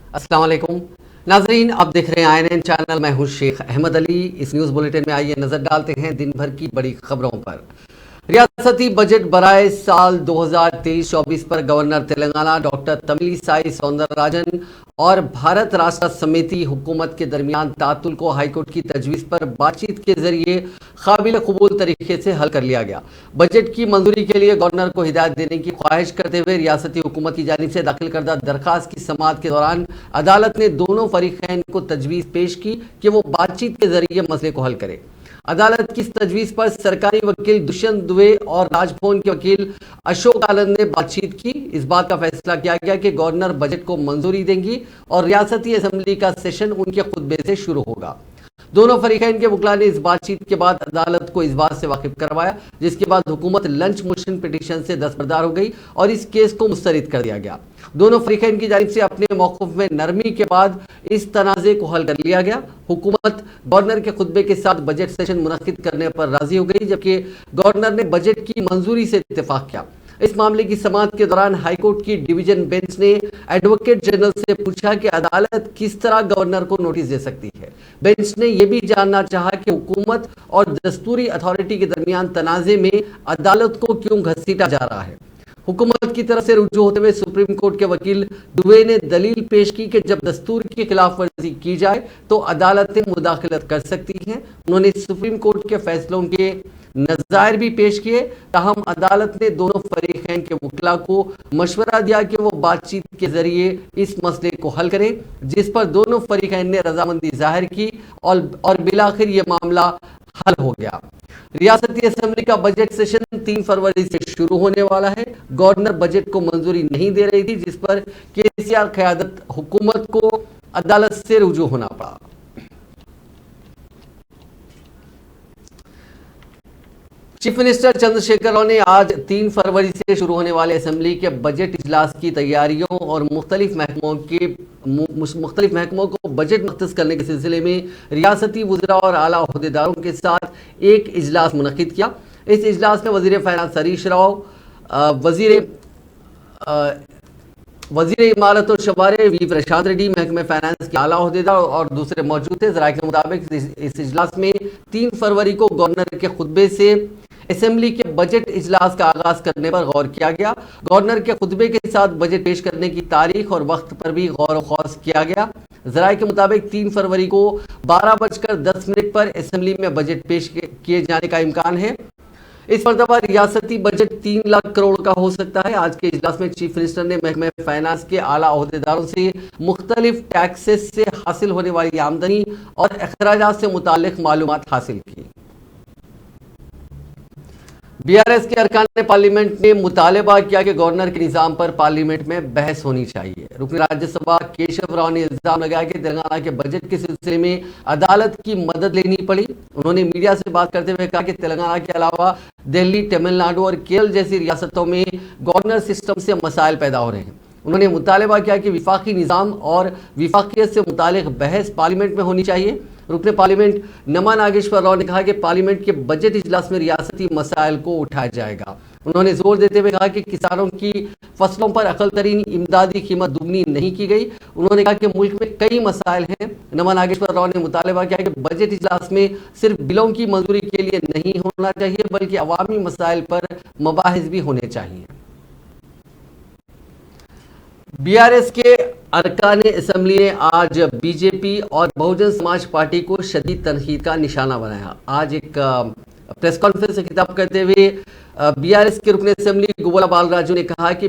अस्सलाम वालेकुम नाजरीन, आप देख रहे हैं INN चैनल। मैं हूं शेख अहमद अली। इस न्यूज़ बुलेटिन में आइए नजर डालते हैं दिन भर की बड़ी खबरों पर। रियासती बजट बराए साल 2023-24 पर गवर्नर तेलंगाना डॉक्टर तमिलिसाई सौंदरराजन और भारत राष्ट्र समिति हुकूमत के दरमियान तातुल को हाईकोर्ट की तजवीज़ पर बातचीत के जरिए काबिल कबूल तरीके से हल कर लिया गया। बजट की मंजूरी के लिए गवर्नर को हिदायत देने की ख्वाहिश करते हुए रियासती हुकूमत की जानिब से दाखिल करदा दरखास्त की समाअत के दौरान अदालत ने दोनों फरीकैन को तजवीज़ पेश की कि वो बातचीत के जरिए मसले को हल करे। अदालत की इस तजवीज़ पर सरकारी वकील दुष्यंत दुबे और राजभवन के वकील अशोक आनंद ने बातचीत की। इस बात का फैसला किया गया कि गवर्नर बजट को मंजूरी देंगी और रियासती असेंबली का सेशन उनके खुतबे से शुरू होगा। दोनों फरीकैन के वकला ने इस बातचीत के बाद अदालत को इस बात से वाकिफ करवाया, जिसके बाद हुकूमत लंच मोशन पिटीशन से दस्तबरदार हो गई और इस केस को मुस्तरद कर दिया गया। दोनों फरीकैन की जानिब से अपने मौक़िफ़ में नरमी के बाद इस तनाज़े को हल कर लिया गया। हुकूमत गवर्नर के खुतबे के साथ बजट सेशन मुनक्किद करने पर राजी हो गई, जबकि गवर्नर ने बजट की मंजूरी से इत्तेफाक किया। इस मामले की समाअत के दौरान हाईकोर्ट की डिवीजन बेंच ने एडवोकेट जनरल से पूछा कि अदालत किस तरह गवर्नर को नोटिस दे सकती है। बेंच ने यह भी जानना चाहा कि हुकूमत और दस्तूरी अथॉरिटी के दरमियान तनाज़े में अदालत को क्यों घसीटा जा रहा है। हुकूमत की तरफ से रुजू होते हुए सुप्रीम कोर्ट के वकील दुबे ने दलील पेश की कि जब दस्तूर की खिलाफ वर्जी की जाए तो अदालतें मुदाखलत कर सकती हैं। उन्होंने सुप्रीम कोर्ट के फैसलों के नज़ायर भी पेश किए। ताहम अदालत ने दोनों फरीकैन के वकला को मशवरा दिया कि वो बातचीत के जरिए इस मसले को हल करें, जिस पर दोनों फरीकैन ने रजामंदी जाहिर की और बिलाखिर ये मामला हल हो गया। रियासती असेंबली का बजट सेशन 3 फरवरी से शुरू होने वाला है। गवर्नर बजट को मंजूरी नहीं दे रही थी, जिस पर केसीआर क़यादत हुकूमत को अदालत से रुजू होना पड़ा। चीफ मिनिस्टर चंद्रशेखर राव ने आज 3 फरवरी से शुरू होने वाले असेंबली के बजट इजलास की तैयारियों और मुख्तलिफ महकमों को बजट मुख्तस करने के सिलसिले में रियासती वज़रा और आला अहदेदारों के साथ एक इजलास मुनक्किद किया। इस इजलास में वज़ीर फ़ाइनेंस हरीश राव, वज़ीर इमारत और शबारे वी प्रशांत रेड्डी, महकमे फाइनेंस के आला अहदेदार और दूसरे मौजूद थे। ज़राए के मुताबिक इस इजलास में 3 फरवरी को गवर्नर के खुतबे से असेंबली के बजट इजलास का आगाज करने पर गौर किया गया। गवर्नर के खुतबे के साथ बजट पेश करने की तारीख और वक्त पर भी गौर व खौस किया गया। ज़राए के मुताबिक 3 फरवरी को 12:10 पर असेंबली में बजट पेश किए जाने का इम्कान है। इस मरतबा रियासती बजट 3 लाख करोड़ का हो सकता है। आज के इजलास में चीफ मिनिस्टर ने महकमे फाइनेंस के आला अहदेदारों से मुख्तलिफ टैक्सेस से हासिल होने वाली आमदनी और अखराजात से मुताल्लिक मालूमात हासिल की। BRS के अरकान पार्लियामेंट ने मुतालबा किया कि गवर्नर के निज़ाम पर पार्लियामेंट में बहस होनी चाहिए। रुकन राज्यसभा केशव राव ने इल्जाम लगाया कि तेलंगाना के बजट के सिलसिले में अदालत की मदद लेनी पड़ी। उन्होंने मीडिया से बात करते हुए कहा कि तेलंगाना के अलावा दिल्ली, तमिलनाडु और केरल जैसी रियासतों में गवर्नर सिस्टम से मसाइल पैदा हो रहे हैं। उन्होंने मुतालबा किया कि विफाकी निज़ाम और विफाकियत से मुतालिक बहस पार्लियामेंट में होनी चाहिए। रुकने पार्लियामेंट नमा नागेश्वर राव ने कहा कि पार्लियामेंट के बजट इजलास में रियासती मसाइल को उठाया जाएगा। उन्होंने जोर देते हुए कहा कि किसानों की फसलों पर अकल तरीन इमदादी कीमत दुगनी नहीं की गई। उन्होंने कहा कि मुल्क में कई मसाइल हैं। नमा नागेश्वर राव ने मुतालबा किया कि बजट इजलास में सिर्फ बिलों की मंजूरी के लिए नहीं होना चाहिए, बल्कि अवामी मसाइल पर मबाहिस भी होने चाहिए। BRS के अरकान असेंबली ने आज बीजेपी और बहुजन समाज पार्टी को शदीद तनकीद का निशाना बनाया। आज एक प्रेस कॉन्फ्रेंस से खिताब करते हुए BRS के रुकन असेंबली गोवाला बालराजू ने कहा कि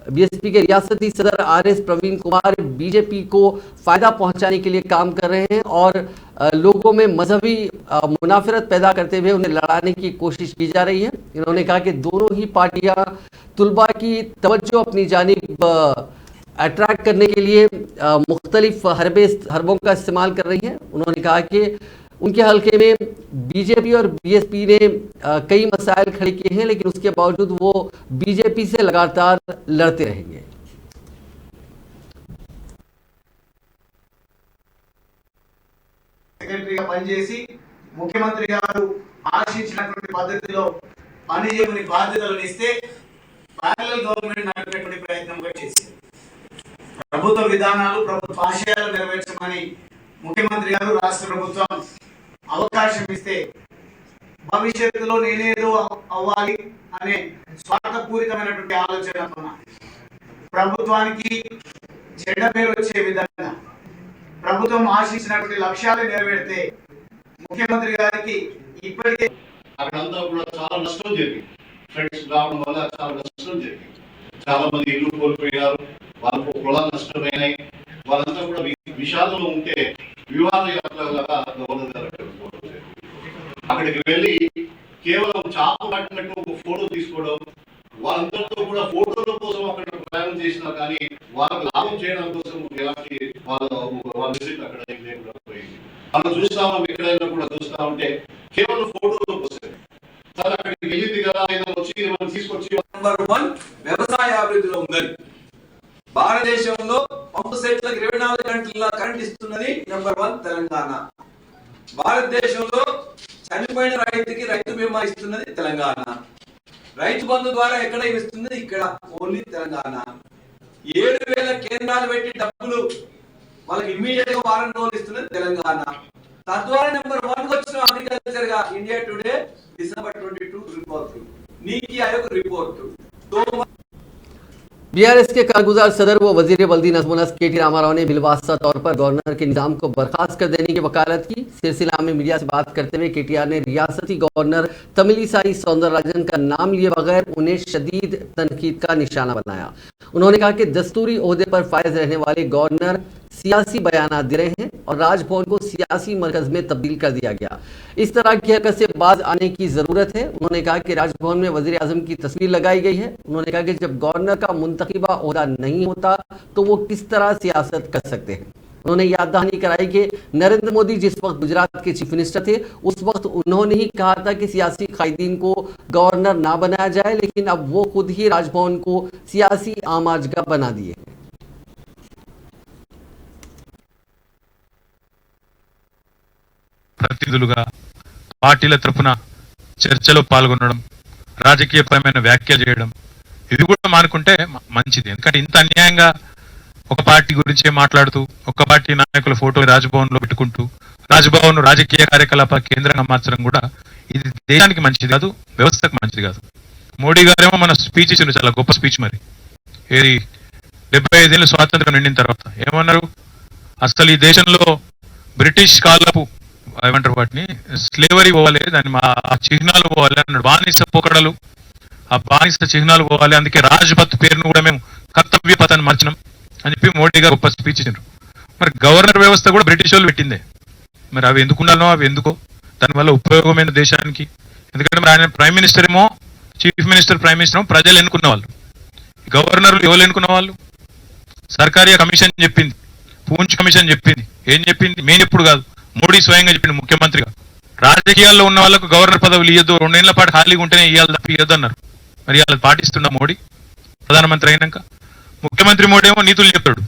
BSP के रियासती सदर RS प्रवीण कुमार BJP को फ़ायदा पहुंचाने के लिए काम कर रहे हैं और लोगों में मजहबी मुनाफरत पैदा करते हुए उन्हें लड़ाने की कोशिश की जा रही है। इन्होंने कहा कि दोनों ही पार्टियां तुलबा की तवज्जो अपनी जानिब अट्रैक्ट करने के लिए मुख्तलिफ हरबों का इस्तेमाल कर रही हैं। उन्होंने कहा कि उनके हल्के में BJP और BSP ने कई मसाइल खड़े किए हैं, लेकिन उसके बावजूद वो BJP से लगातार लड़ते रहेंगे। సెక్రటరీగా పనిచేసి ముఖ్యమంత్రి గారు ఆశించినటువంటి పద్ధతిలో పనిచేయని బాధ్యతలను ఇస్తే ప్యారలల్ గవర్నమెంట్ నడిపేటువంటి ప్రయత్నం కూడా చేశారు. ప్రభుత్వ విధానాలు ప్రభుత్వ ఆశయాలు నెరవేర్చమని ముఖ్యమంత్రి గారు రాష్ట్ర ప్రభుత్వం అవకాశం ఇస్తే భవిష్యత్తులో నేనేదో అవ్వాలి అనే స్వార్థపూరితమైనటువంటి ఆలోచన ప్రభుత్వానికి చెడ్డ పేరు వచ్చే విధంగా ప్రభుత్వం ఆశించినటువంటి లక్ష్యాలు నెరవేరితే ముఖ్యమంత్రి గారికి ఇప్పటికే అక్కడంతా కూడా చాలా నష్టం జరిగింది. ఫ్రెండ్స్ రావడం వల్ల చాలా నష్టం జరిగింది. చాలా మంది ఇల్లు కోల్పోయారు, వాళ్ళకు పొలాలు నష్టమైనాయి. వాళ్ళంతా కూడా విషాదంలో ఉంటే వివాద యాత్రలాగా గవర్నర్ గారు అక్కడికి వెళ్ళి కేవలం చాప పట్టినట్టు ఒక ఫోటో తీసుకోవడం, వాళ్ళందరితో కూడా ఫోటోల కోసం అక్కడ ప్రయాణం చేసినా కానీ వాళ్ళకు లాభం చేయడం కోసం ఎలాంటి వాళ్ళ విజిట్ అక్కడ లేకుండా పోయింది. మనం చూస్తా ఉన్నాం, ఎక్కడైనా కూడా చూస్తా ఉంటే కేవలం ఫోటోల కోసం. సార్ అక్కడికి వెళ్ళింది కదా ఆయన వచ్చి మనం తీసుకొచ్చి నెంబర్ 1 వ్యవసాయ అభివృద్ధిలో ఉందని. భారతదేశంలో పంపు సెట్లకు 24 గంటల కరెంట్ ఇస్తున్నది నెంబర్ 1 తెలంగాణ. భారతదేశంలో చనిపోయిన రైతుకి రైతు బీమా ఇస్తున్నది తెలంగాణ. రైతు బంధు ద్వారా ఎక్కడ ఇస్తున్నది ఇక్కడ ఓన్లీ తెలంగాణ. 7,000 కేంద్రాలు పెట్టి డబ్బులు వాళ్ళకి ఇమ్మీడియట్ గా వారం రోజులు ఇస్తున్నది తెలంగాణ. తద్వారా నెంబర్ 1 వచ్చిన అగ్రికల్చర్ గా India today December 22 report NITI Aayog report तो बीआरएस के कारगुजार सदर व वजीर बल्दी नजमुनस केटी रामाराव ने बिलवास्ता तौर पर गवर्नर के निजाम को बर्खास्त कर देने की वकालत की। सिलसिला में मीडिया से बात करते हुए केटीआर ने रियासती गवर्नर तमिलिसाई सौंदरराजन का नाम लिए बगैर उन्हें शदीद तनकीद का निशाना बनाया। उन्होंने कहा कि दस्तूरी ओहदे पर फायज रहने वाले गवर्नर सियासी बयान दे रहे हैं और राजभवन को सियासी मरकज में तब्दील कर दिया गया। इस तरह की हरकत से बाज आने की जरूरत है। उन्होंने कहा कि राजभवन में वजीर आजम की तस्वीर लगाई गई है। उन्होंने कहा कि जब गवर्नर का मुंतखबा ओहदा नहीं होता तो वो किस तरह सियासत कर सकते हैं। उन्होंने याद दहानी कराई कि नरेंद्र मोदी जिस वक्त गुजरात के चीफ मिनिस्टर थे उस वक्त उन्होंने ही कहा था कि सियासी कायदीन को गवर्नर ना बनाया जाए, लेकिन अब वो खुद ही राजभवन को सियासी आमाजगा बना दिए। ప్రతినిధులుగా పార్టీల తరపున చర్చలో పాల్గొనడం, రాజకీయపరమైన వ్యాఖ్యలు చేయడం ఇది కూడా మానుకుంటే మంచిది. ఎందుకంటే ఇంత అన్యాయంగా ఒక పార్టీ గురించే మాట్లాడుతూ ఒక పార్టీ నాయకుల ఫోటో రాజ్భవన్ లో పెట్టుకుంటూ రాజ్భవన్ రాజకీయ కార్యకలాపాల కేంద్రంగా మార్చడం కూడా ఇది దేశానికి మంచిది కాదు, వ్యవస్థకు మంచిది కాదు. మోడీ గారేమో మన స్పీచ్ ఇచ్చిన చాలా గొప్ప స్పీచ్. మరి ఏది 75 ఏళ్ళు స్వాతంత్రం నిండిన తర్వాత ఏమన్నారు, అసలు ఈ దేశంలో బ్రిటిష్ కాలపు ఏమంటారు వాటిని స్లేవరీ పోవాలి, దాని ఆ చిహ్నాలు పోవాలి అన్నాడు. బానిస పోకడలు, ఆ బానిస చిహ్నాలు పోవాలి, అందుకే రాజ్పథ్ పేరును కూడా మేము కర్తవ్య పథాన్ని మార్చినాం అని చెప్పి మోడీ గారు గొప్ప స్పీచ్ ఇచ్చారు. మరి గవర్నర్ వ్యవస్థ కూడా బ్రిటిష్ వాళ్ళు పెట్టిందే. మరి అవి ఎందుకు ఉండాలో, అవి ఎందుకో, దానివల్ల ఉపయోగమైన దేశానికి. ఎందుకంటే మరి ఆయన ప్రైమ్ మినిస్టర్ ఏమో, చీఫ్ మినిస్టర్ ప్రైమ్ మినిస్టర్ ఏమో ప్రజలు ఎన్నుకున్న వాళ్ళు, గవర్నర్లు ఎవరు ఎన్నుకున్న వాళ్ళు. సర్కారీ కమిషన్ చెప్పింది, పూంచ్ కమిషన్ చెప్పింది. ఏం చెప్పింది? మేము ఎప్పుడు కాదు, మోడీ స్వయంగా చెప్పింది ముఖ్యమంత్రిగా. రాజకీయాల్లో ఉన్న వాళ్ళకు గవర్నర్ పదవులు ఇవ్వద్దు, 2 ఏళ్ల పాటు ఖాళీగా ఉంటేనే ఇవ్వాలి తప్ప ఇవ్వద్దు అన్నారు. మరి అలా పాటిస్తున్న మోడీ ప్రధానమంత్రి అయినాక ముఖ్యమంత్రి మోడీ ఏమో నీతులు చెప్తాడు,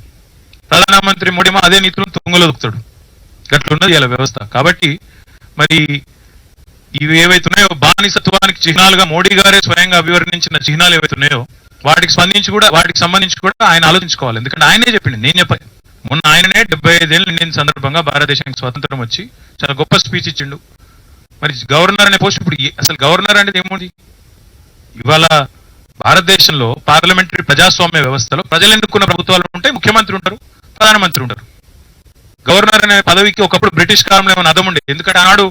ప్రధానమంత్రి మోడీ ఏమో అదే నీతులను తుంగలో దొక్కుతాడు. గట్లున్నది ఇలా వ్యవస్థ. కాబట్టి మరి ఇవి ఏవైతున్నాయో బానిసత్వానికి చిహ్నాలుగా మోడీ గారే స్వయంగా అభివర్ణించిన చిహ్నాలు ఏవైతున్నాయో వాటికి సంబంధించి కూడా ఆయన ఆలోచించుకోవాలి. ఎందుకంటే ఆయనే చెప్పింది, నేను చెప్పాను. మొన్న ఆయననే 75 ఏళ్ళు నిండిన సందర్భంగా భారతదేశానికి స్వాతంత్రం వచ్చి చాలా గొప్ప స్పీచ్ ఇచ్చిండు. మరి గవర్నర్ అనే పోస్ట్ ఇప్పుడు అసలు గవర్నర్ అనేది ఏముంది? ఇవాళ భారతదేశంలో పార్లమెంటరీ ప్రజాస్వామ్య వ్యవస్థలో ప్రజలు ఎన్నుకున్న ప్రభుత్వాలు ఉంటాయి, ముఖ్యమంత్రి ఉంటారు, ప్రధానమంత్రి ఉంటారు. గవర్నర్ అనే పదవికి ఒకప్పుడు బ్రిటిష్ కాలంలో ఏమైనా అదం ఉండేది. ఎందుకంటే ఆనాడు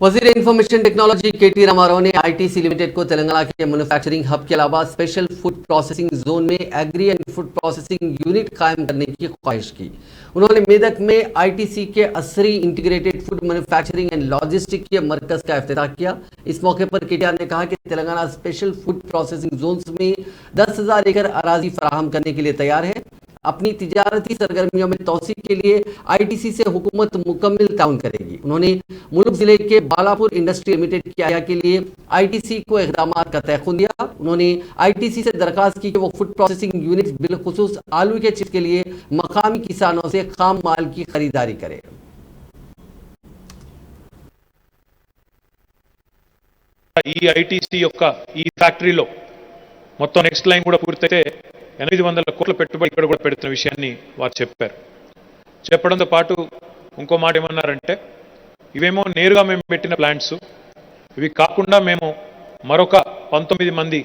वजीर इंफॉर्मेशन टेक्नोलॉजी केटी रामाराव ने आईटीसी लिमिटेड को तेलंगाना के मैन्युफैक्चरिंग हब के अलावा स्पेशल फूड प्रोसेसिंग जोन में agri and food processing unit कायम करने की ख्वाहिश की। उन्होंने मेदक में आईटीसी के असरी integrated food manufacturing and logistic के मरकज का इफ्तिताह किया। इस मौके पर केटीआर ने कहा कि Telangana special food processing zones में 10,000 एकड़ अराजी फराहम करने के लिए तैयार है। अपनी तिजारती सरगर्मियों में तौसीक के लिए आईटीसी से हुकूमत मुकम्मल ताउन करेगी। उन्होंने मुल्क जिले के बालापुर इंडस्ट्री लिमिटेड के आया के लिए आईटीसी को इक़दामात का तयक़ुन दिया। उन्होंने आईटीसी से दरख्वास्त की कि वो फूड प्रोसेसिंग यूनिट बिलखुसूस आलू के चिप्स के लिए मकामी किसानों से खाम माल की खरीदारी करे। ఈ ఐటీసీ యొక్క ఈ ఫ్యాక్టరీలో మొత్తం నెక్స్ట్ లైన్ కూడా పూర్తయితే 800 కోట్ల పెట్టుబడి ఇక్కడ కూడా పెడుతున్న విషయాన్ని వారు చెప్పారు. చెప్పడంతో పాటు ఇంకో మాట ఏమన్నారంటే, ఇవేమో నేరుగా మేము పెట్టిన ప్లాంట్స్, ఇవి కాకుండా మేము మరొక 19 మంది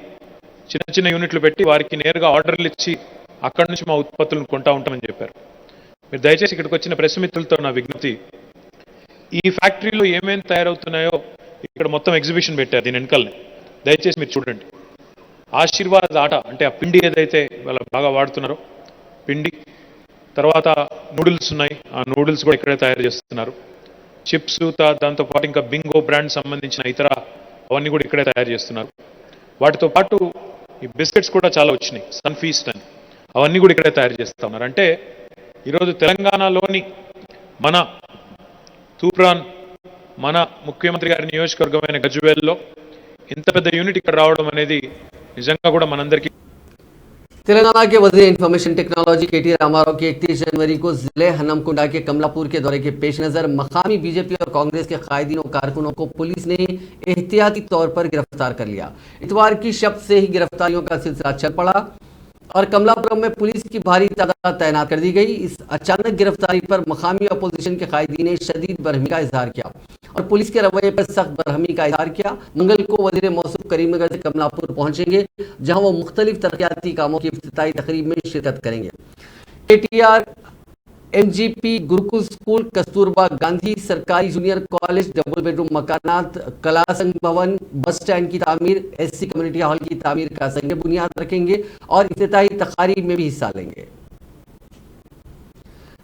చిన్న చిన్న యూనిట్లు పెట్టి వారికి నేరుగా ఆర్డర్లు ఇచ్చి అక్కడి నుంచి మా ఉత్పత్తులను కొంటా ఉంటామని చెప్పారు. మీరు దయచేసి ఇక్కడికి వచ్చిన ప్రెస్ మిత్రులతో నా విజ్ఞప్తి, ఈ ఫ్యాక్టరీలో ఏమేమి తయారవుతున్నాయో ఇక్కడ మొత్తం ఎగ్జిబిషన్ పెట్టారు దీని వెనకాలనే, దయచేసి మీరు చూడండి. ఆశీర్వాద్ ఆట అంటే ఆ పిండి ఏదైతే వాళ్ళు బాగా వాడుతున్నారో పిండి, తర్వాత నూడిల్స్ ఉన్నాయి, ఆ నూడిల్స్ కూడా ఇక్కడే తయారు చేస్తున్నారు. చిప్స్, దాంతోపాటు ఇంకా బింగో బ్రాండ్ సంబంధించిన ఇతర అవన్నీ కూడా ఇక్కడే తయారు చేస్తున్నారు. వాటితో పాటు ఈ బిస్కెట్స్ కూడా చాలా వచ్చినాయి, సన్ఫీస్ట్ అని, అవన్నీ కూడా ఇక్కడే తయారు చేస్తూ ఉన్నారు. అంటే ఈరోజు తెలంగాణలోని మన తూప్రాన్, మన ముఖ్యమంత్రి గారి నియోజకవర్గమైన గజ్వేల్లో ఇంత పెద్ద యూనిట్ ఇక్కడ రావడం అనేది నిజంగా కూడా మనందరికీ. तेलंगाना के वजीर इंफॉर्मेशन टेक्नोलॉजी केटी रामाराव के 31 जनवरी को जिले हनमकुंडा के कमलापुर के दौरे के पेश नजर मकामी बीजेपी और कांग्रेस के कायदीनों कारकुनों को पुलिस ने एहतियाती तौर पर गिरफ्तार कर लिया। इतवार की शब से ही गिरफ्तारियों का सिलसिला चल पड़ा और कमलापुरम में पुलिस की भारी तादाद तैनात कर दी गई। इस अचानक गिरफ्तारी पर मकामी अपोजिशन के कायदी ने शदीद बरहमी का इजहार किया और पुलिस के रवैये पर सख्त बरहमी का इजहार किया। मंगल को वजीर मौसूफ करीमनगर से कमलापुर पहुंचेंगे, जहां वो मुख्तलिफ तरक्याती कामों की इफ्तिताई तकरीब में शिरकत करेंगे। KTR, MGP, Gurukul school, Kasturba Gandhi सरकारी जूनियर कॉलेज, डबल बेडरूम मकानात, कला संघ भवन, बस स्टैंड की तामीर, SC कम्युनिटी हॉल की तामीर का संग बुनियाद रखेंगे और इफ्तिताई तकारीब में भी हिस्सा लेंगे।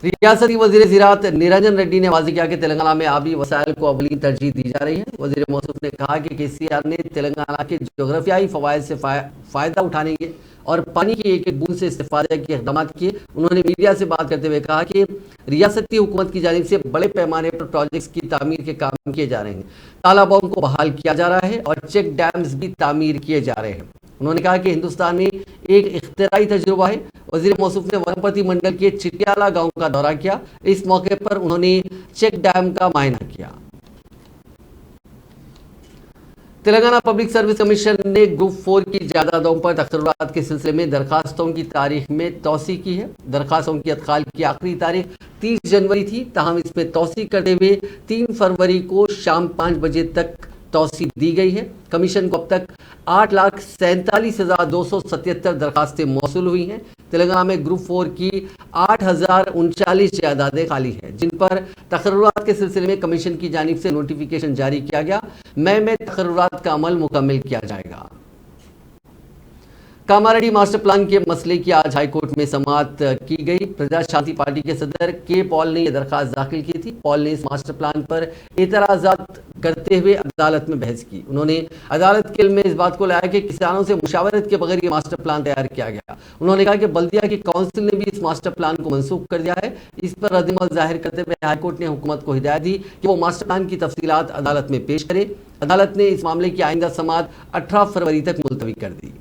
रियासती वजीर ज़राअत निरंजन रेड्डी ने वाज़ेह किया कि तेलंगाना में आबी वसाइल को अवलीन तरजीह दी जा रही है। वजीर मौसूफ ने कहा कि KCR ने तेलंगाना के जोग्राफियाई फ़वाइद से फ़ायदा उठाने के और पानी की एक एक बूंद से इस्तेफादे के इक़दाम किए। उन्होंने मीडिया से बात करते हुए कहा कि रियासती हुकूमत की जानिब से बड़े पैमाने पर प्रोजेक्ट्स की तामीर के काम किए जा रहे हैं, तालाबों को बहाल किया जा रहा है और चेक डैम्स भी तामीर किए जा रहे हैं। उन्होंने कहा कि हिंदुस्तान में एक इख्तिराई तजुर्बा है। वजीर मौसूफ ने वनपति मंडल के चिटियाला गांव का दौरा किया। इस मौके पर उन्होंने चेक डैम का मुआयना किया। तेलंगाना पब्लिक सर्विस कमीशन ने ग्रुप 4 की जायदादों पर तकर्रुरात के सिलसिले में दरखास्तों की तारीख में तौसी की है। दरखास्तों की अदखाल की आखिरी तारीख 30 जनवरी थी, ताहम इसमें तौसी करते हुए 3 फरवरी को शाम 5 बजे तक तौसी दी गई है। कमीशन को अब तक 8,47,277 दरखास्तें मौसूल हुई हैं। तेलंगाना में ग्रुप 4 की 8,039 जायदादें खाली हैं, जिन पर तकर्रुरात के सिलसिले में कमीशन की जानिब से नोटिफिकेशन जारी किया गया। मई में तकर्रुरात का अमल मुकम्मल किया जाएगा। कामारेड्डी मास्टर प्लान के मसले की आज हाईकोर्ट में समाअत की गई। प्रजा शांति पार्टी के सदर के पॉल ने यह दरखास्त दाखिल की थी। पॉल ने इस मास्टर प्लान पर एतराज़ात करते हुए अदालत में बहस की। उन्होंने अदालत के इल्म में इस बात को लाया कि किसानों से मुशावरत के बगैर ये मास्टर प्लान तैयार किया गया। उन्होंने कहा कि बल्दिया की काउंसिल ने भी इस मास्टर प्लान को मनसूख कर दिया है। इस पर रद्दमल जाहिर करते हुए हाईकोर्ट ने हुकूमत को हिदायत दी कि वो मास्टर प्लान की तफसीलात अदालत में पेश करे। अदालत ने इस मामले की आइंदा समाअत 18 फरवरी तक मुलतवी कर दी।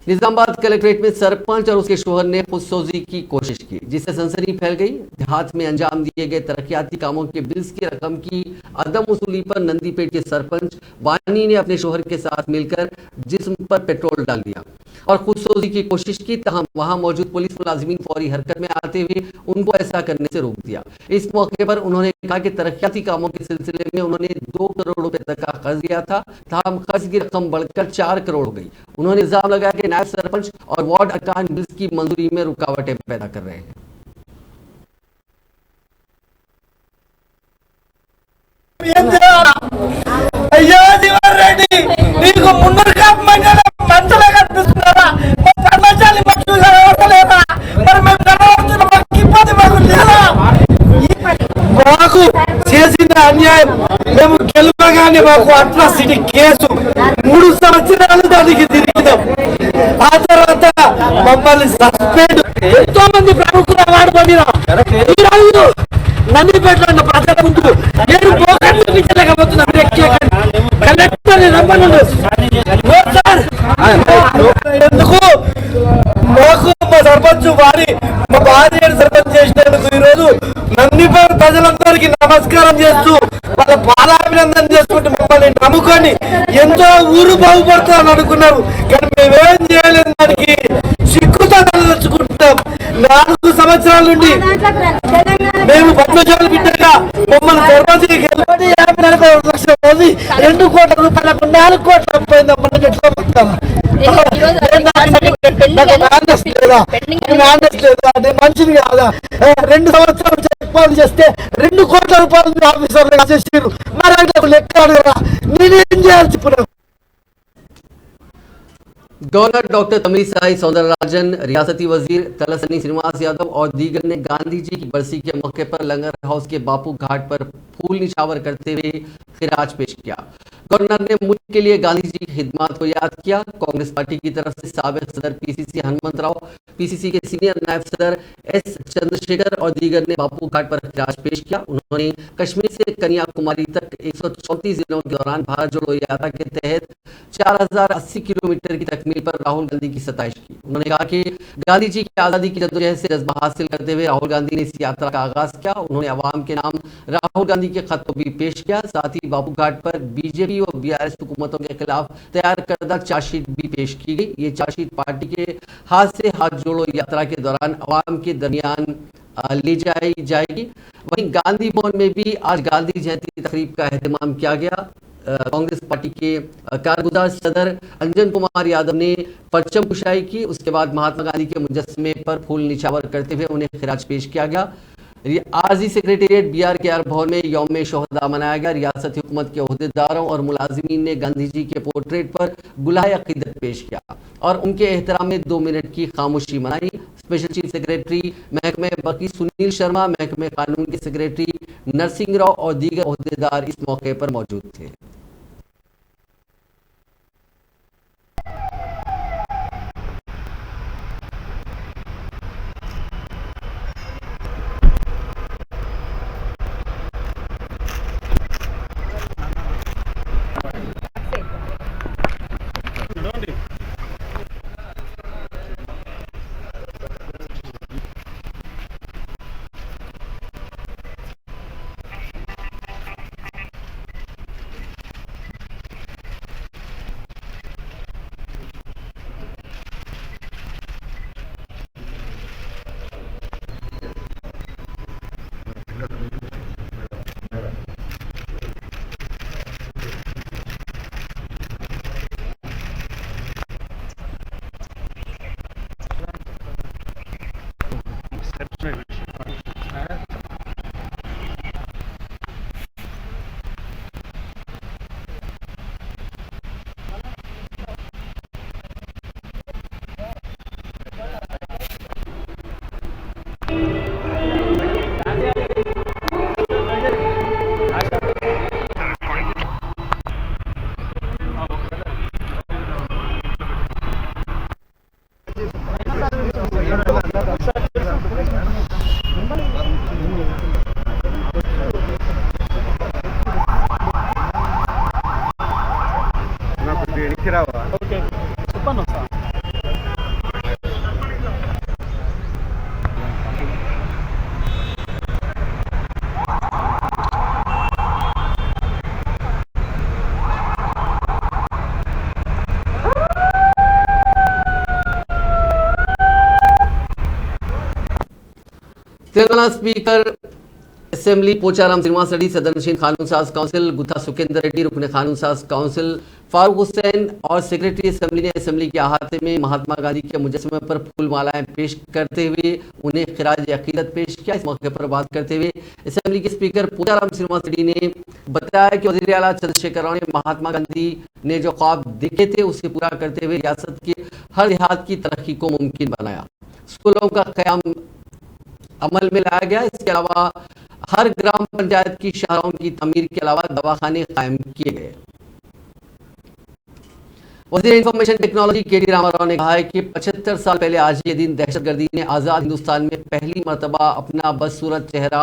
निजामाबाद कलेक्ट्रेट में सरपंच और उसके शोहर ने खुदसोजी की कोशिश की, जिससे सनसनी फैल गई। देहात में अंजाम दिए गए तरक्याती कामों के बिल्स की रकम की अदम वसूली पर नंदीपेट के सरपंच वानी ने अपने शोहर के साथ मिलकर जिस्म पर पेट्रोल डाल दिया और खुदसोजी की कोशिश की। तहम वहां मौजूद पुलिस मुलाजिमीन फौरी हरकत में आते हुए उनको ऐसा करने से रोक दिया। इस मौके पर उन्होंने कहा कि तरक्याती कामों के सिलसिले में उन्होंने 2 करोड़ रुपए तक का कर्ज लिया था। तहम कर्ज की रकम बढ़कर 4 करोड़ हो गई। उन्होंने इल्जाम लगाया कि नायब सरपंच और वार्ड अरकान बिल्स की मंजूरी में रुकावटें पैदा कर रहे हैं। అయ్యో జీవన్ రెడ్డి నీకు మున్నూరు కాపమైన మంచలే కనిపిస్తున్నారా? మా కర్మచారి మాకు చూసారా? మరి మేము కనబడుతున్న మాకు ఇబ్బంది మాకు లేదా? మాకు చేసిన అన్యాయం మేము గెలవగానే మాకు అట్రాసిటీ కేసు 3 సంవత్సరాలు దానికి తిరిగినాం. ఆ తర్వాత మమ్మల్ని సస్పెండ్, ఎంతో మంది ప్రముఖులు అవార్డు పొందినాం. ఈరోజు నందిపేటలో ప్రజల ముందు నేను పోకట్ చూపించలేకపోతున్నా. కలెక్టర్ రమ్మను ఎందుకు మాకు మా సర్పంచ్ వారి మా భార్యను సర్పంచ్ చేసినందుకు ఈరోజు నందిపేట ప్రజలందరికీ నమస్కారం చేస్తూ వాళ్ళ పాదాభినందన చేసుకుంటూ మమ్మల్ని నమ్ముకొని ఎంతో ఊరు బాగుపడతామని అనుకున్నారు. కానీ మేమేం చేయలేదు. దానికి సిగ్గుతో తలదలుచుకుంటాం. 4 సంవత్సరాల నుండి మేము పద్మశాలి బిడ్డగా మమ్మల్ని ధర్మజీకి 40 మంది 2 కోట్ల రూపాయలకు 4 కోట్ల పోయిందమ్మని ఎట్లా చెప్తాం? అదే మంచిది కాదా? 2 సంవత్సరాలు చెక్పాలు చేస్తే 2 కోట్ల రూపాయలు ఆఫీసర్లు చేసారు. మరి అంటే లెక్క అడగరా? నేనేం చేయాలి చెప్పు? गवर्नर डॉक्टर तमिलिसाई सौंदरराजन, रियासती वजीर तलसानी श्रीनिवास यादव और दीगर ने गांधी जी की बरसी के मौके पर लंगर हाउस के बापू घाट पर फूल निछावर करते हुए खिराज पेश किया। गवर्नर ने मुल्क के लिए गांधी जी की खिदमत को याद किया। कांग्रेस पार्टी की तरफ से साबिक सदर पीसीसी हनुमंतराव, पीसीसी के सीनियर नायब सदर एस चंद्रशेखर और दीगर ने बापू घाट पर खिराज पेश किया। उन्होंने कश्मीर से कन्याकुमारी तक 134 जिलों के दौरान भारत जोड़ो यात्रा के तहत 4080 किलोमीटर की तकमील पर राहुल गांधी की सताइश की। उन्होंने कहा कि गांधी जी की आज़ादी की जद्दोजहद से जज्बा हासिल करते हुए राहुल गांधी ने इस यात्रा का आगाज किया। उन्होंने अवाम के नाम राहुल गांधी के खत को भी पेश किया। साथ ही बापू घाट पर बीजेपी और बीआरएस हुकूमतों के खिलाफ तैयार करदा चार्जशीट भी पेश की गई। ये चार्जशीट पार्टी के हाथ से हाथ जोड़ो यात्रा के दौरान अवाम के दरमियान ले जाई जाएगी। वहीं गांधी भवन में भी आज गांधी जयंती तकरीब का एहतमाम किया गया। कांग्रेस पार्टी के कारगुजार सदर अंजन कुमार यादव ने परचम कुशाई की। उसके बाद महात्मा गांधी के मुजस्समे पर फूल निछावर करते हुए उन्हें खिराज पेश किया गया। आरजी सेक्रेटेरिएट BRKR भवन में यौम शोहदा मनाया गया। रियासती हुकूमत के ओहदेदारों और मुलाजिमीन ने गांधी जी के पोर्ट्रेट पर गुलाए अकीदत पेश किया और उनके एहतराम में 2 मिनट की खामोशी मनाई। स्पेशल चीफ सेक्रेटरी महकमे बकी सुनील शर्मा, महकमे कानून के सेक्रेटरी नरसिंह राव और दीगर ओहदेदार इस मौके पर मौजूद थे। तेलंगाना स्पीकर असेंबली पोचाराम श्रीनिवास रेड्डी, सदनशीन कानून साज काउंसिल गुत्ता सुखेंद्र रेड्डी, रुकने कानून साज काउंसिल फारूक हुसैन और सेक्रेटरी असेंबली ने असेंबली के अहाते में महात्मा गांधी के मुजस्समे पर फूल मालाएं पेश करते हुए उन्हें खिराज अकीदत पेश किया। इस मौके पर बात करते हुए असेंबली के स्पीकर पोचाराम श्रीनिवास रेड्डी ने बताया कि वज़ीर आला चंद्रशेखर राव ने महात्मा गांधी ने जो ख्वाब देखे थे उसे पूरा करते हुए रियासत के हर देहात की तरक्की को मुमकिन बनाया। स्कूलों का क़याम अमल में लाया गया। इसके अलावा हर ग्राम पंचायत की शाहराओं की तमीर के अलावा दवाखाने कायम किए गए। वज़ीर इंफॉर्मेशन टेक्नोलॉजी KT रामाराव ने कहा है कि 75 साल पहले आज ये दिन दहशतगर्दी ने आज़ाद हिंदुस्तान में पहली मरतबा अपना बदसूरत चेहरा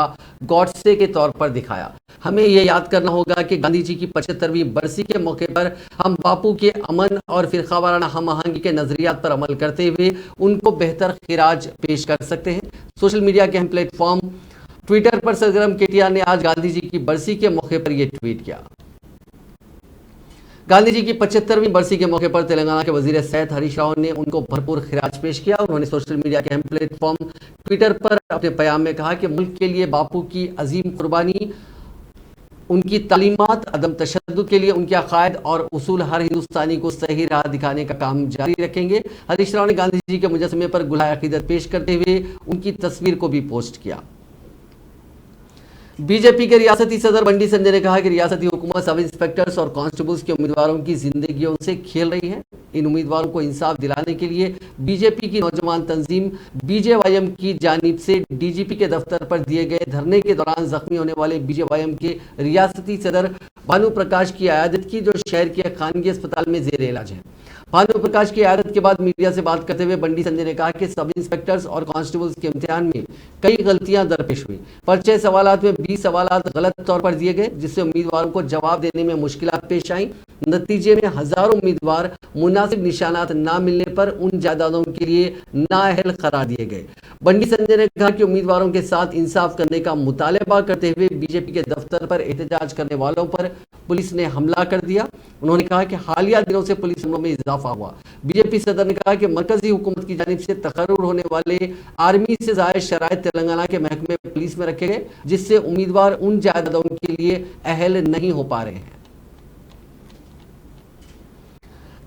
गॉडसे के तौर पर दिखाया। हमें ये याद करना होगा कि गांधी जी की 75वीं बरसी के मौके पर हम बापू के अमन और फिरकावाराना हम आहंगी के नजरियात पर अमल करते हुए उनको बेहतर खिराज पेश कर सकते हैं। सोशल मीडिया के अहम प्लेटफॉर्म ट्विटर पर सरगर्म KTR ने आज गांधी जी की बरसी के मौके पर यह ट्वीट किया। गांधी जी की 75वीं बरसी के मौके पर तेलंगाना के वजीर सेहत हरीश राव ने उनको भरपूर खिराज पेश किया। उन्होंने सोशल मीडिया के अहम प्लेटफॉर्म ट्विटर पर अपने बयान में कहा कि मुल्क के लिए बापू की अजीम कुर्बानी, उनकी तालीमात, अदम तशद्दुद के लिए उनके अकायद और उसूल हर हिंदुस्तानी को सही राह दिखाने का काम जारी रखेंगे। हरीश राव ने गांधी जी के मुजस्समे पर गुलाए अकीदत पेश करते हुए उनकी तस्वीर को भी पोस्ट किया। बीजेपी के रियासती सदर बंडी संजय ने कहा कि रियासती हुकूमत सब इंस्पेक्टर्स और कांस्टेबल्स के उम्मीदवारों की जिंदगियों से खेल रही है। इन उम्मीदवारों को इंसाफ दिलाने के लिए बीजेपी की नौजवान तंजीम बीजेवाईएम की जानिब से डीजीपी के दफ्तर पर दिए गए धरने के दौरान जख्मी होने वाले बीजेवाईएम के रियासती सदर भानु प्रकाश की अयादत की, जो शहर के खानगी अस्पताल में जेर इलाज है। भानु प्रकाश की अयादत के बाद मीडिया से बात करते हुए बंडी संजय ने कहा कि सब इंस्पेक्टर्स और कांस्टेबल्स के इम्तिहान में कई गलतियां दरपेश हुई। पर्चे सवालात में 20 सवालात गलत तौर पर दिए गए, जिससे उम्मीदवारों को जवाब देने में मुश्किलात पेश आई। नतीजे में हजारों उम्मीदवार मुनासिब निशानात ना मिलने पर उन जायदादों के लिए नाअहल करार दिए गए। बंडी संजय ने कहा कि उम्मीदवारों के साथ इंसाफ करने का मुतालबा करते हुए बीजेपी के दफ्तर पर एहतजाज करने वालों पर पुलिस ने हमला कर दिया। उन्होंने कहा कि हालिया दिनों से पुलिस हमलों में इजाफा हुआ। बीजेपी सदर ने कहा कि मरकजी हुकूमत की जानिब से तकर्रुर होने वाले आर्मी से ज़ायद शराइत तेलंगाना के महकमे पुलिस में रखे गए, जिससे उम्मीदवार उन जायदादों के लिए अहल नहीं हो पा रहे हैं।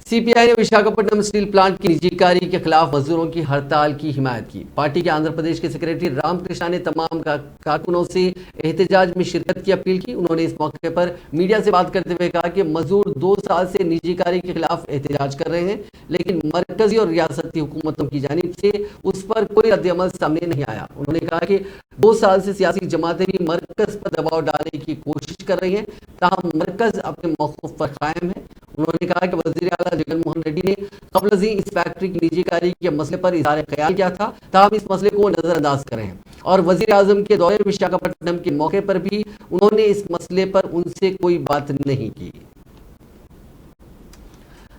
सीपीआई ने विशाखापट्टनम स्टील प्लांट की निजीकारी के खिलाफ मजदूरों की हड़ताल की हिमायत की। पार्टी के आंध्र प्रदेश के सेक्रेटरी रामकृष्णा ने तमाम कारकुनों से एहतजाज में शिरकत की अपील की। उन्होंने इस मौके पर मीडिया से बात करते हुए कहा कि मजदूर 2 साल से निजीकारी के खिलाफ एहतजाज कर रहे हैं, लेकिन मरकजी और रियासती हुकूमतों की जानिब से उस पर कोई रद्द-ए-अमल सामने नहीं आया। उन्होंने कहा कि 2 साल से सियासी जमातें भी मरकज पर दबाव डालने की कोशिश कर रही हैं, ताहम मरकज अपने मौक़िफ़ पर कायम है। उन्होंने कहा कि वज़ीर आला जगन मोहन रेड्डी ने कबल अज़ीं इस फैक्ट्री की निजीकारी के मसले पर इज़हार ख्याल किया था, ताहम इस मसले को नज़रअंदाज करें। और वज़ीर आज़म के दौरे विशाखापट्टनम के मौके पर भी उन्होंने इस मसले पर उनसे कोई बात नहीं की।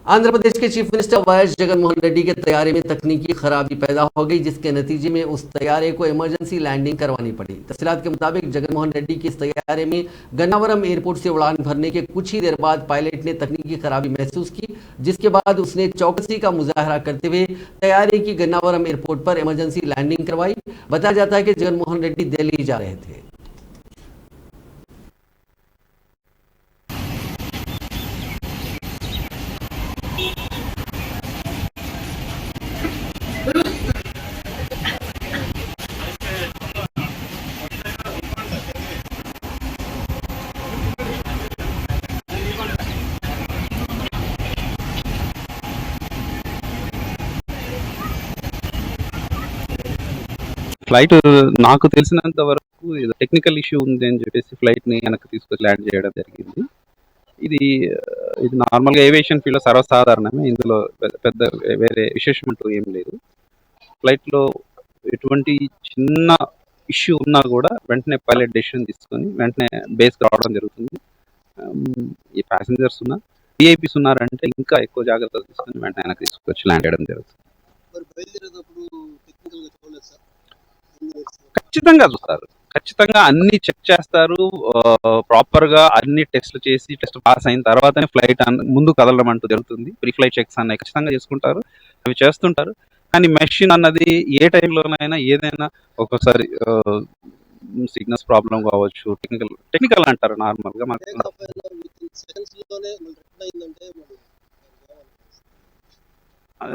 आंध्र प्रदेश के chief minister YS Jagan Mohan Reddy के तैयारे में तकनीकी खराबी पैदा हो गई, जिसके नतीजे में उस तैयारे को इमरजेंसी लैंडिंग करवानी पड़ी। तफसीलात के मुताबिक जगन मोहन रेड्डी के इस तैयारे में गन्नावरम एयरपोर्ट से उड़ान भरने के कुछ ही देर बाद पायलट ने तकनीकी खराबी महसूस की, जिसके बाद उसने चौकसी का मुजाहरा करते हुए तैयारे की गन्नावरम एयरपोर्ट पर इमरजेंसी लैंडिंग करवाई। बताया जाता है कि जगन मोहन रेड्डी दिल्ली जा रहे थे। ఫ్లైట్ నాకు తెలిసినంత వరకు ఏదో టెక్నికల్ ఇష్యూ ఉంది అని చెప్పేసి ఫ్లైట్ని వెనక్కి తీసుకొని ల్యాండ్ చేయడం జరిగింది. ఇది నార్మల్గా ఏవియేషన్ ఫీల్డ్లో సర్వసాధారణమే. ఇందులో పెద్ద వేరే విశేషం అంటూ ఏం లేదు. ఫ్లైట్లో ఎటువంటి చిన్న ఇష్యూ ఉన్నా కూడా వెంటనే పైలట్ డెసిషన్ తీసుకొని వెంటనే బేస్కి రావడం జరుగుతుంది. ఈ ప్యాసింజర్స్ ఉన్నా విఐపీస్ ఉన్నారంటే ఇంకా ఎక్కువ జాగ్రత్తలు తీసుకొని వెంటనే వెనక్కి తీసుకొచ్చి ల్యాండ్ చేయడం జరుగుతుంది. ఖచ్చితంగా చూస్తారు, ఖచ్చితంగా అన్ని చెక్ చేస్తారు. ప్రాపర్గా అన్ని టెస్ట్లు చేసి టెస్ట్ పాస్ అయిన తర్వాతనే ఫ్లైట్ ముందు కదలడం అంటూ జరుగుతుంది. ప్రీ ఫ్లైట్ చెక్స్ అన్నవి ఖచ్చితంగా చేసుకుంటారు, అవి చేస్తుంటారు. కానీ మెషిన్ అన్నది ఏ టైంలోనైనా ఏదైనా ఒక్కోసారి సిగ్నల్స్ ప్రాబ్లం కావచ్చు, టెక్నికల్ అంటారు నార్మల్గా.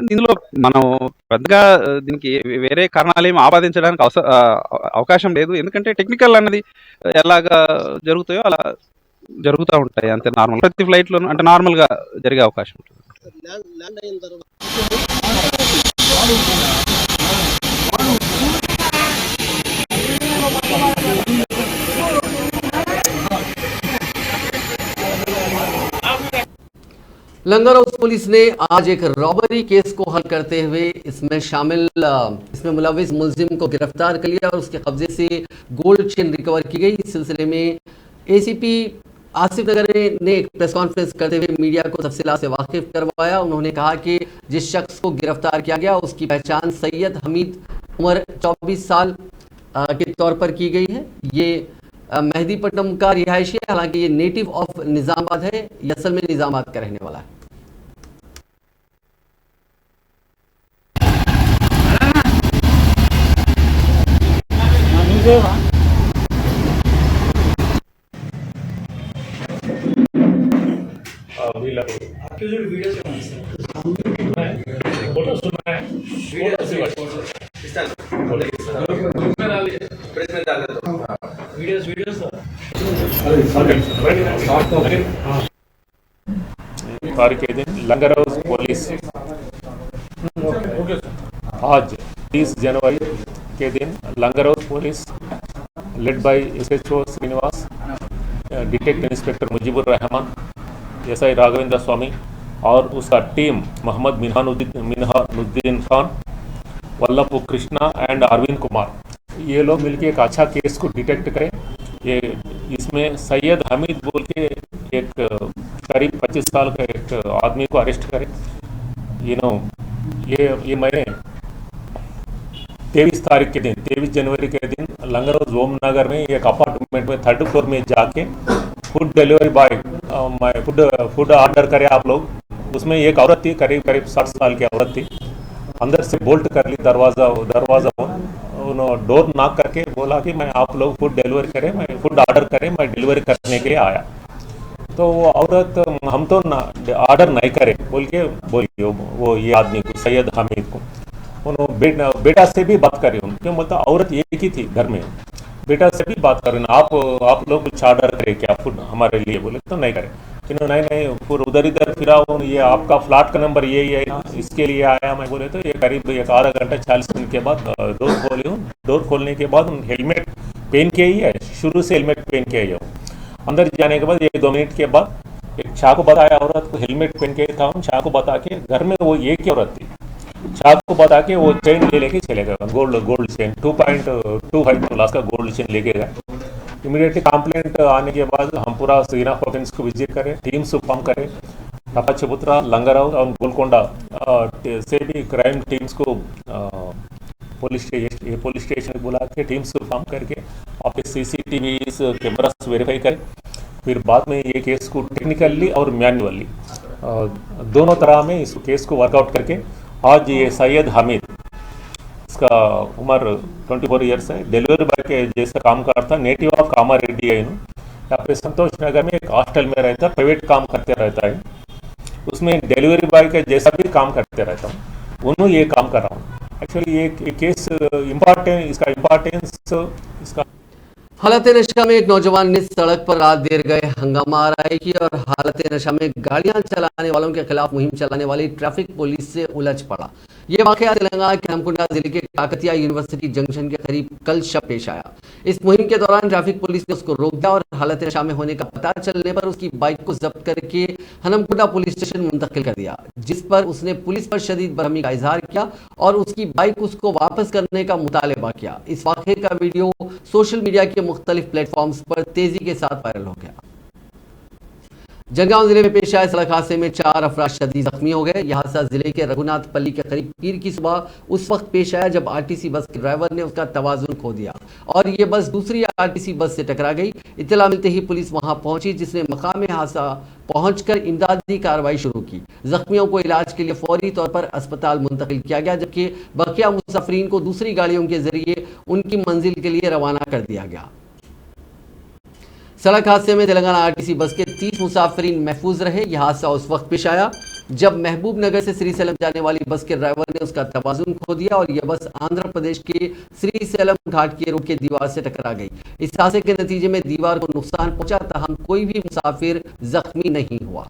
ఇందులో మనం పెద్దగా దీనికి వేరే కారణాలు ఏమి ఆపాదించడానికి అవకాశం లేదు. ఎందుకంటే టెక్నికల్ అన్నది ఎలాగా జరుగుతాయో అలా జరుగుతూ ఉంటాయి అంతే. నార్మల్ ప్రతి ఫ్లైట్లో అంటే నార్మల్గా జరిగే అవకాశం ఉంటుంది. लंगर हाउस पुलिस ने आज एक रॉबरी केस को हल करते हुए इसमें मुलविस मुलजिम को गिरफ्तार कर लिया और उसके कब्जे से गोल्ड चेन रिकवर की गई। इस सिलसिले में एसीपी आसिफ नगर ने एक प्रेस कॉन्फ्रेंस करते हुए मीडिया को तफसीलात से वाकिफ करवाया। उन्होंने कहा कि जिस शख्स को गिरफ्तार किया गया उसकी पहचान सैयद हमीद उम्र 24 साल के तौर पर की गई है। ये मेहदीपट्टनम का रिहायशी है। हालांकि ये नेटिव ऑफ निजामाबाद है, ये असल में निजामाबाद का रहने वाला है। तारीख के दिन लंगर हाउस पुलिस आज 30 जनवरी के दिन Langar Houz police led by SHO Srinivas, detective inspector Mujibur Rahman, SI Raghavendra Swamy और उसका टीम मोहम्मद मिनहानुद्दीन खान, वल्लभ कृष्णा एंड अरविंद कुमार, ये लोग मिलकर एक अच्छा केस को डिटेक्ट करें। ये इसमें सैयद हमीद बोल के एक करीब 25 साल का एक आदमी को अरेस्ट करें। ये मैंने 23 तारीख के दिन 23 जनवरी के दिन लंगर हाउस ओम नगर में एक अपार्टमेंट में 3rd फ्लोर में जाके food delivery boy food order करे आप लोग। उसमें एक औरत थी, करीब 60 साल की औरत थी। अंदर से बोल्ट कर ली दरवाज़ा उन्होंने डोर नॉक करके बोला कि मैं आप लोग फूड डिलीवरी करें, मैं फूड ऑर्डर करें, मैं डिलीवरी करने के लिए आया। तो वो औरत हम तो ऑर्डर नहीं करें बोल के बोली वो ये आदमी को, सैयद हामिद को। उन्होंने बेटा से भी बात करी, क्यों बोलता औरत एक ही थी घर में, बेटा से भी बात करें, आप लोग कुछ ऑर्डर करें क्या फूड हमारे लिए, बोले तो नहीं करें। नहीं फिर उधर इधर फिरा, ये आपका फ्लैट का नंबर यही है ना, इसके लिए आया मैं। बोले तो ये करीब एक आधा घंटा 40 मिनट के बाद डोर खोली हूँ। डोर खोलने के बाद हेलमेट पहन के ही है, शुरू से हेलमेट पहन के ही हूँ। अंदर जाने के बाद 1-2 मिनट के बाद एक चाकू बताया, औरत को हेलमेट पहन के था, चाकू बता के घर में वो एक ही औरत थी, चाकू बता के वो चेन ले लेके चले गए, गोल्ड चेन 2.25 तोलास का गोल्ड चेन लेके गए। इमीडिएटली कंप्लेंट आने के बाद हम पूरा श्रीना ऑफेंस को विजिट करें, टीम्स फॉर्म करें, टपाचपुत्रा, लंगर हाउस और गोलकोंडा से भी क्राइम टीम्स को पुलिस स्टेशन बुला के टीम्स फॉर्म करके आपके CCTV कैमरास वेरीफाई करें। फिर बाद में ये केस को टेक्निकली और मैन्युअली दोनों तरह में इस केस को वर्कआउट करके आज ये सैयद हामिद, इसका उम्र 24 ईयर्स है, डिलीवरी बॉय के जैसा काम करता, नेटिव ऑफ कामारेड्डी है। यहाँ पे संतोष नगर में एक हॉस्टल में रहता, प्राइवेट काम करते रहता है, उसमें डिलीवरी बॉय के जैसा भी काम करते रहता हूँ, उन्होंने ये काम कर रहा हूँ। एक्चुअली ये केस इम्पोर्टेंस इसका हालत नशा में एक नौजवान ने सड़क पर रात देर गए हंगामा आराई की और हालत नशा में गाड़ियां चलाने वालों के खिलाफ मुहिम चलाने वाली ट्रैफिक पुलिस से उलझ पड़ा। यह वाकया तेलंगाना के हनुमकोंडा जिले के काकतिया यूनिवर्सिटी जंक्शन के करीब कल शब पेश आया। इस मुहिम के दौरान ट्रैफिक पुलिस ने उसको रोक दिया और हालत नशा में होने का पता चलने पर उसकी बाइक को जब्त करके हनुमकोंडा पुलिस स्टेशन मुंतकिल कर दिया, जिस पर उसने पुलिस पर शदीद बरहमी का इजहार किया और उसकी बाइक उसको वापस करने का मुतालबा किया। इस वाकये का वीडियो सोशल मीडिया के मुख्तलिफ प्लेटफॉर्म्स पर तेजी के साथ वायरल हो गया। जलगांव जिले में पेश आए सड़क हादसे में 4 अफराद शदीद जख्मी हो गए। यह हादसा जिले के रघुनाथपल्ली के करीब पीर की सुबह उस वक्त पेश आया जब आरटीसी बस के ड्राइवर ने उसका तवाजुन खो दिया और ये बस दूसरी आरटीसी बस से टकरा गई। इत्तला मिलते ही पुलिस वहां पहुंची, जिसने मकाम हादसा पहुंचकर इमदादी कार्रवाई शुरू की। जख्मियों को इलाज के लिए फौरी तौर पर अस्पताल मुंतकिल किया गया, जबकि बकिया मुसाफिरीन को दूसरी गाड़ियों के जरिए उनकी मंजिल के लिए रवाना कर दिया गया। सड़क हादसे में तेलंगाना आरटीसी बस के 30 मुसाफिरीन महफूज रहे। यह हादसा उस वक्त पेश आया जब महबूब नगर से श्रीसैलम जाने वाली बस के ड्राइवर ने उसका तवाजुन खो दिया और यह बस आंध्र प्रदेश के श्रीसैलम घाट के रोड के दीवार से टकरा गई। इस हादसे के नतीजे में दीवार को नुकसान पहुंचा, ताहम कोई भी मुसाफिर जख्मी नहीं हुआ।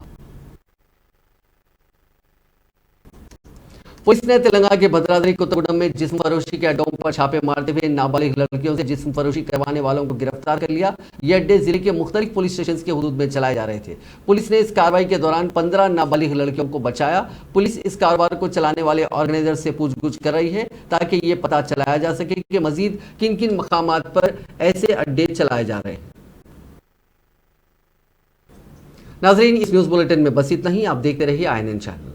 पुलिस ने तेलंगाना के भद्राद्री कोत्तगुडम में जिस्म फरोशी के अड्डों पर छापे मारते हुए नाबालिग लड़कियों से जिस्म फरोशी करवाने वालों को गिरफ्तार कर लिया। ये अड्डे जिले के मुख्तलिफ पुलिस स्टेशन के हुदूद में चलाए जा रहे थे। पुलिस ने इस कार्रवाई के दौरान 15 नाबालिग लड़कियों को बचाया। पुलिस इस कारोबार को चलाने वाले ऑर्गेनाइजर से पूछगछ कर रही है ताकि ये पता चलाया जा सके कि मजीद किन किन मकामात पर ऐसे अड्डे चलाए जा रहे हैं। नाजरीन, इस न्यूज बुलेटिन में बस इतना ही। आप देखते रहिए INN चैनल।